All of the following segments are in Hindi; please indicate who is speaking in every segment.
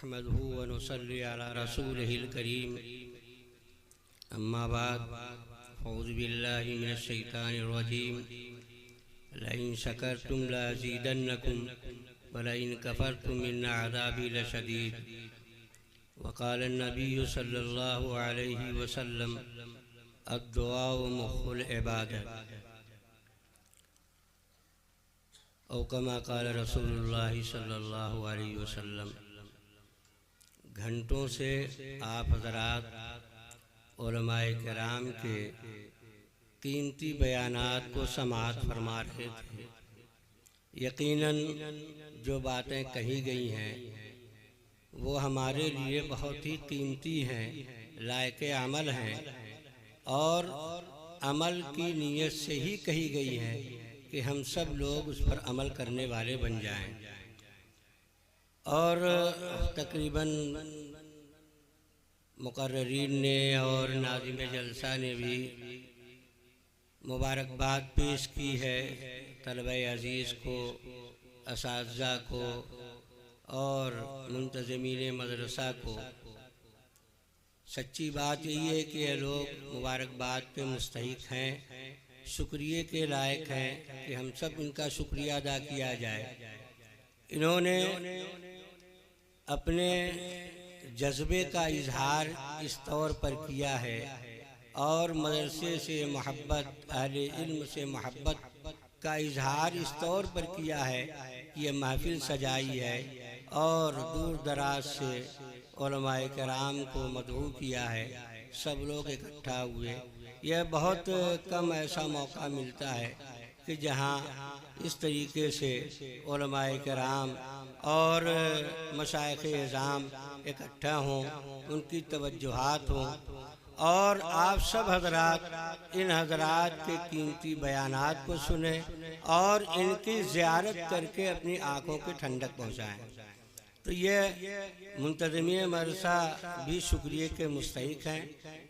Speaker 1: नहमदुहु व नुसल्ली अला रसूलिहिल करीम अम्मा बाद औज़ु बिल्लाहि मिनश शैतानिर रजीम लइन शकरतुम लअज़ीदन्नकुम व लइन कफरतुम इन्न अज़ाबी लशदीद वक़ाल अन्नबिय्यु सल्लल्लाहु अलैहि वसल्लम अद्दुआ मुख़्फ़ुल इबादत औ कमा क़ाल रसूलुल्लाहि सल्लल्लाहु अलैहि वसल्लम। घंटों से आप हज़रात उलमाए किराम के कीमती बयानात को समाअत फरमा रहे थे। यकीनन जो बातें कही गई हैं वो हमारे लिए बहुत ही कीमती हैं, लायक अमल हैं और अमल की नीयत से ही कही गई हैं कि हम सब लोग उस पर अमल करने वाले बन जाएं। और तकरीबन मुकर्ररीन ने और नाज़िम जलसा ने भी मुबारकबाद पेश की है तलबे अज़ीज़ को, असातिज़ा को और मुंतज़मीन मदरसा को। सच्ची बात यही है कि ये लोग मुबारकबाद के मुस्तहिक़ हैं, शुक्रिया के लायक हैं कि हम सब इनका शुक्रिया अदा किया जाए। इन्होंने अपने जज्बे का इजहार इस तौर पर किया है और मदरसे से मोहब्बत, अहले इल्म से मोहब्बत का इजहार इस तौर पर किया है कि ये महफिल सजाई है और दूर दराज से उलमाए किराम को मदऊ किया है। सब लोग इकट्ठा हुए। यह बहुत कम ऐसा मौका मिलता है कि जहाँ इस तरीके से उलमाए किराम और मशाइख़ इज़ाम इकट्ठा हों, उनकी तवज्जुहात हों और आप सब हज़रात इन हज़रात के कीमती बयानात को सुने और इनकी ज़ियारत करके अपनी आँखों की ठंडक पहुँचाएँ। तो ये मुंतज़मीन मदरसा भी शुक्रिया के मुस्तहिक़ हैं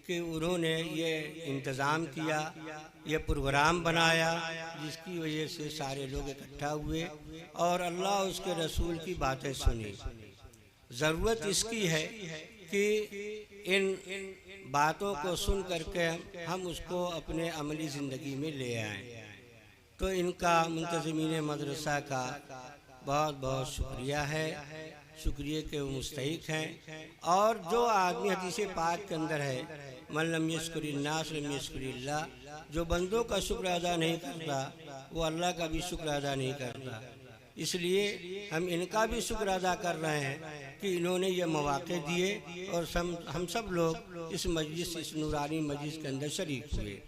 Speaker 1: कि उन्होंने ये इंतज़ाम किया, ये प्रोग्राम बनाया जिसकी वजह से सारे लोग इकट्ठा हुए और अल्लाह उसके रसूल की बातें सुनी। ज़रूरत इसकी है कि इन बातों को सुन करके हम उसको अपने अमली ज़िंदगी में ले आएँ। तो इनका मुंतज़मीन मदरसा का बहुत बहुत शुक्रिया है, शुक्रिया के वो मुस्तहिक़ हैं। और जो आदमी हदीस पाक के अंदर है, मन लम यश्कुरिन्नास लम यश्कुरिल्लाह, जो बंदों का शुक्र अदा नहीं करता वो अल्लाह का भी शुक्र अदा नहीं करता। इसलिए हम इनका भी शुक्र अदा कर रहे हैं कि इन्होंने ये मौक़े दिए और हम सब लोग इस मजलिस, इस नूरानी मजलिस के अंदर शरीक हुए।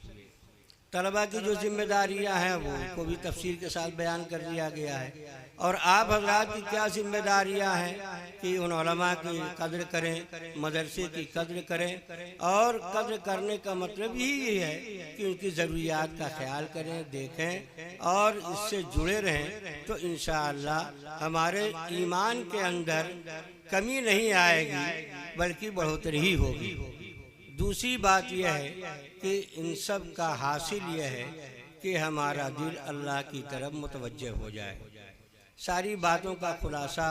Speaker 1: तलबा की जो जिम्मेदारियां हैं वो को भी तफसील के साथ बयान कर दिया गया है और आप हज़रात की क्या जिम्मेदारियां हैं कि उन उलमा की कद्र करें, मदरसे की कद्र करें। और कद्र करने का मतलब ही ये है कि उनकी ज़रूरियात का ख्याल करें, देखें और इससे जुड़े रहें। तो इंशाअल्लाह हमारे ईमान के अंदर कमी नहीं आएगी बल्कि बढ़ोतरी ही होगी। दूसरी बात यह है कि इन सब का हासिल यह है कि हमारा दिल अल्लाह की तरफ मुतवज्जह हो जाए। सारी बातों का खुलासा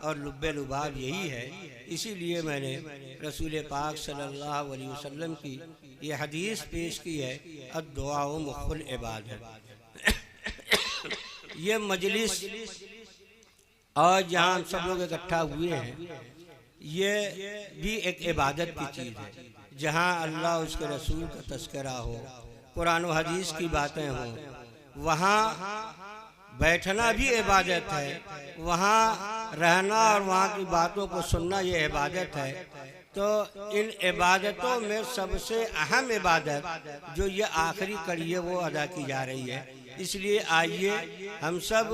Speaker 1: और लुब्बे लुबाब यही है। इसीलिए मैंने रसूल पाक सल्लल्लाहु अलैहि वसल्लम की ये हदीस पेश की है, अद्दुआ मुख़्फ़ुल इबादत। ये मजलिस और जहाँ हम सब लोग इकट्ठा हुए हैं ये भी एक इबादत की चीज़ है, जहाँ अल्लाह उसके रसूल का तज़किरा हो, कुरान और हदीस की बातें हों। वहाँ बैठना भी इबादत है, वहाँ रहना और वहाँ की बातों को सुनना ये इबादत है। तो इन इबादतों में सबसे अहम इबादत जो ये आखिरी कड़ी है वो अदा की जा रही है। इसलिए आइए हम सब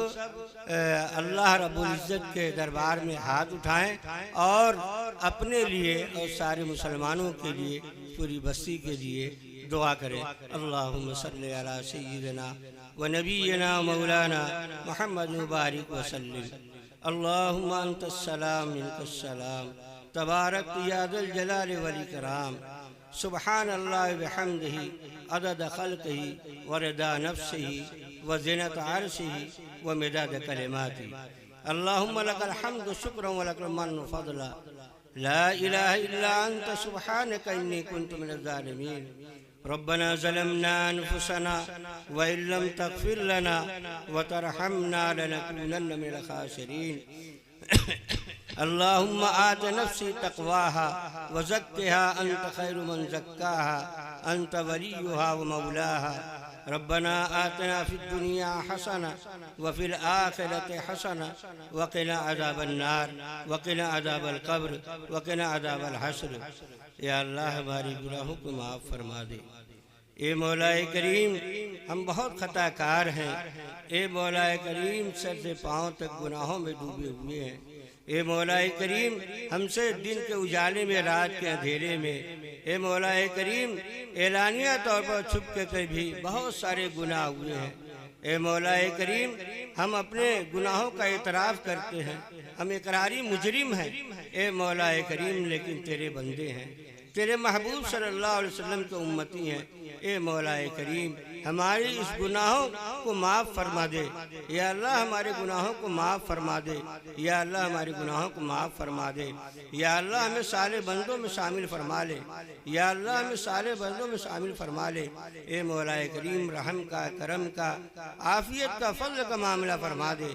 Speaker 1: अल्लाह रब्बुल इज़्ज़त के दरबार में हाथ उठाएं और अपने लिए और सारे मुसलमानों के लिए, पूरी बस्ती के लिए दुआ करें। अल्लाहुम्मा सल्ली अला सय्यिदिना व नबीना मौलाना मुहम्मद मुबारक व सल्लिम। अल्लाहुम्मा अंतस्सलाम मिनकस्सलाम तबारक या ज़ल जलाल वल इकराम। सुब्हानल्लाहि व बिहम्दिही अदद खल्क़िही व रिदा नफ्सिही व ज़ीनत अर्शिही व मिदाद कलिमातिही। अल्लाहुम्मा लकल हम्दु शुक्रन व लकल मन्नु फज़ला ला इलाहा इल्ला अंत सुब्हानका इन्नी कुन्तु मिनज़ ज़ालिमीन रब्बना ज़लमना अनफुसना व इन लम तग़फिर लना व तरहमना लनकूनन्न मिनल ख़ासिरीन अल्लाहुम्मा आत नफ्सी तक़वाहा व ज़क्किहा अंत खैरु मन ज़क्काहा अंत वलियुहा व मौलाहा रब्बना आतना फिद दुनिया हसना व फिल आखिरति हसना व क़िना अज़ाबन नार व क़िना अज़ाबल क़ब्र व क़िना अज़ाबल हश्र। या अल्लाह हमारे गुनाहों को माफ़ फरमा दे। ए मौलाए करीम हम बहुत खताकार हैं। ए मौलाए करीम सर से पाँव तक गुनाहों में डूबे हुए हैं। ए मौलाए करीम हमसे दिन के उजाले में रात के अंधेरे में ए मौलाए करीम एलानिया तौर पर छुप के भी बहुत सारे गुनाह हुए हैं। ए मौलाए करीम हम अपने गुनाहों का इतराफ़ करते हैं। हम इकरारी मुजरिम हैं ए मौलाए करीम, लेकिन तेरे बंदे हैं, तेरे महबूब सल्लल्लाहु अलैहि वसल्लम के उम्मती हैं। ए मौलाए करीम हमारी इस गुनाहों को माफ़ फरमा दे। या अल्लाह हमारे गुनाहों को माफ़ फरमा दे। या अल्लाह हमारे गुनाहों को माफ़ फरमा दे। या अल्लाह हमें साले बंदों में शामिल फरमा ले। या अल्लाह हमें साले बंदों में शामिल फरमा ले। ए मौलाए करीम रहम का, करम का, आफियत का, फज़ल का मामला फरमा दे।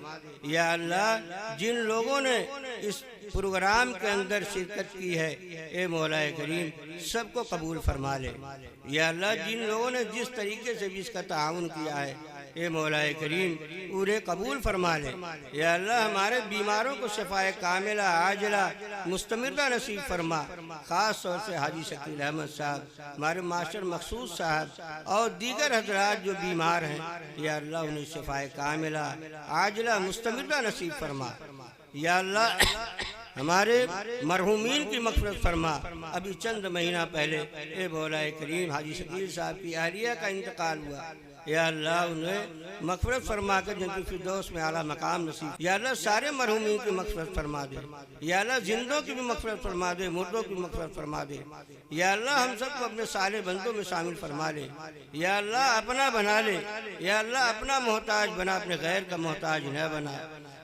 Speaker 1: या अल्लाह जिन लोगों ने इस प्रोग्राम के अंदर शिरकत की है ए मौलाए करीम सबको कबूल फरमा ले। या अल्लाह जिन लोगों ने जिस तरीके से भी इसका ताउन किया है ए मौलाए करीम पूरे कबूल फरमा ले। या अल्लाह हमारे बीमारों को शफाए कामिला आजला मुस्तमिरा नसीब फरमा। ख़ास तौर से हाजी शकील अहमद साहब, हमारे मास्टर मखसूस साहब और दीगर हजरात जो बीमार हैं या अल्लाह उन्हें शफाए कामिला आजला मुस्तमिरा नसीब फरमा। या अल्लाह हमारे मरहूमीन की मग़फ़िरत फरमा। अभी चंद महीना पहले ए मौलाए करीम हाजी शकील साहब की अहलिया का इंतकाल हुआ। या अल्लाह उन्हें मग़फ़िरत फरमा कर जन्नतुल फ़िरदौस में आला मकाम नसीब। या अल्लाह सारे मरहूमीन की मग़फ़िरत फरमा दे। या अल्लाह जिंदों की भी मग़फ़िरत फरमा दे, मुर्दों की मग़फ़िरत फरमा दे। या अल्लाह हम सबको अपने साले बंदों में शामिल फरमा ले। या अल्लाह अपना बना ले। या अल्लाह अपना मोहताज बना, अपने गैर का मोहताज न बना।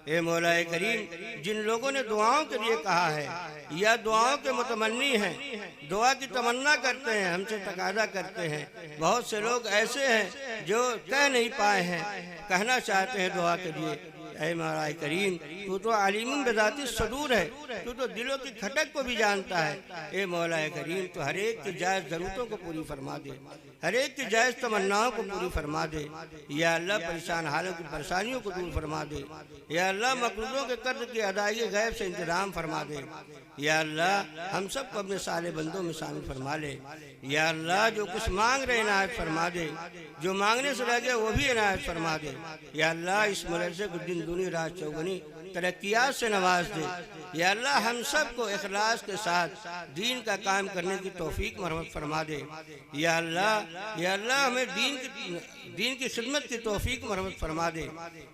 Speaker 1: ए मौलाए करीम जिन लोगों ने दुआओं के लिए कहा है या दुआओं के मुतमन्नी हैं, दुआ की तमन्ना करते हैं, हमसे तकादा करते हैं, बहुत से लोग ऐसे हैं जो कह नहीं पाए हैं, कहना चाहते हैं दुआ के लिए। ऐ मौलाए करीम तू तो आलिम बेज़ाती सदूर है, तू तो दिलों की खटक को भी जानता है। ए मौलाए करीम तो हर एक की जायज़ ज़रूरतों को पूरी फरमा दे, हर एक की जायज़ तमन्नाओं को पूरी फरमा दे। या अल्लाह परेशान हालों की परेशानियों को दूर फरमा दे। या अल्लाह मक़रूज़ों के कर्ज़ की अदायगी गैब से इंतज़ाम फरमा दे। या अल्लाह हम सब को अपने साले बंदों में शामिल फरमा ले। या अल्लाह जो कुछ मांग रहे इनायत फरमा दे, जो मांगने से रह गया वो भी इनायत फरमा दे। या अल्लाह इस मदरसे को दिन दूनी रात चौगुनी तरक्कियात से नवाज दे। या अल्लाह हम सब को इखलास के साथ दीन का काम करने की तौफीक मरहमत फरमा दे। या अल्लाह हमें दीन की खिदमत की तौफीक मरहमत फरमा दे।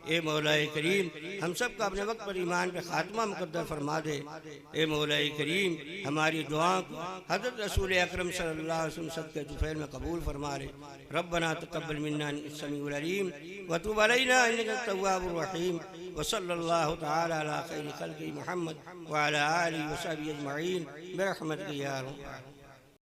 Speaker 1: ए मौलाए करीम हम सब का अपने वक्त पर ईमान पे खात्मा मुक़द्दर फरमा दे। ए मौलाए करीम हमारी दुआओं को हज़रत रसूल अकरम सल्लल्लाहु अलैहि वसल्लम सदक़े जुफ़ैल में कबूल फरमा ले। रब्बना तक़ब्बल मिन्ना इन्नका समीउल अलीम व तुब अलैना इन्नका तव्वाबुर रहीम व सल्लल्लाहु तआला अला खैरि खल्क़ि मुहम्मद व अला आलिहि व सहबिहि अजमईन बिरहमतिका या रब्बल आलमीन।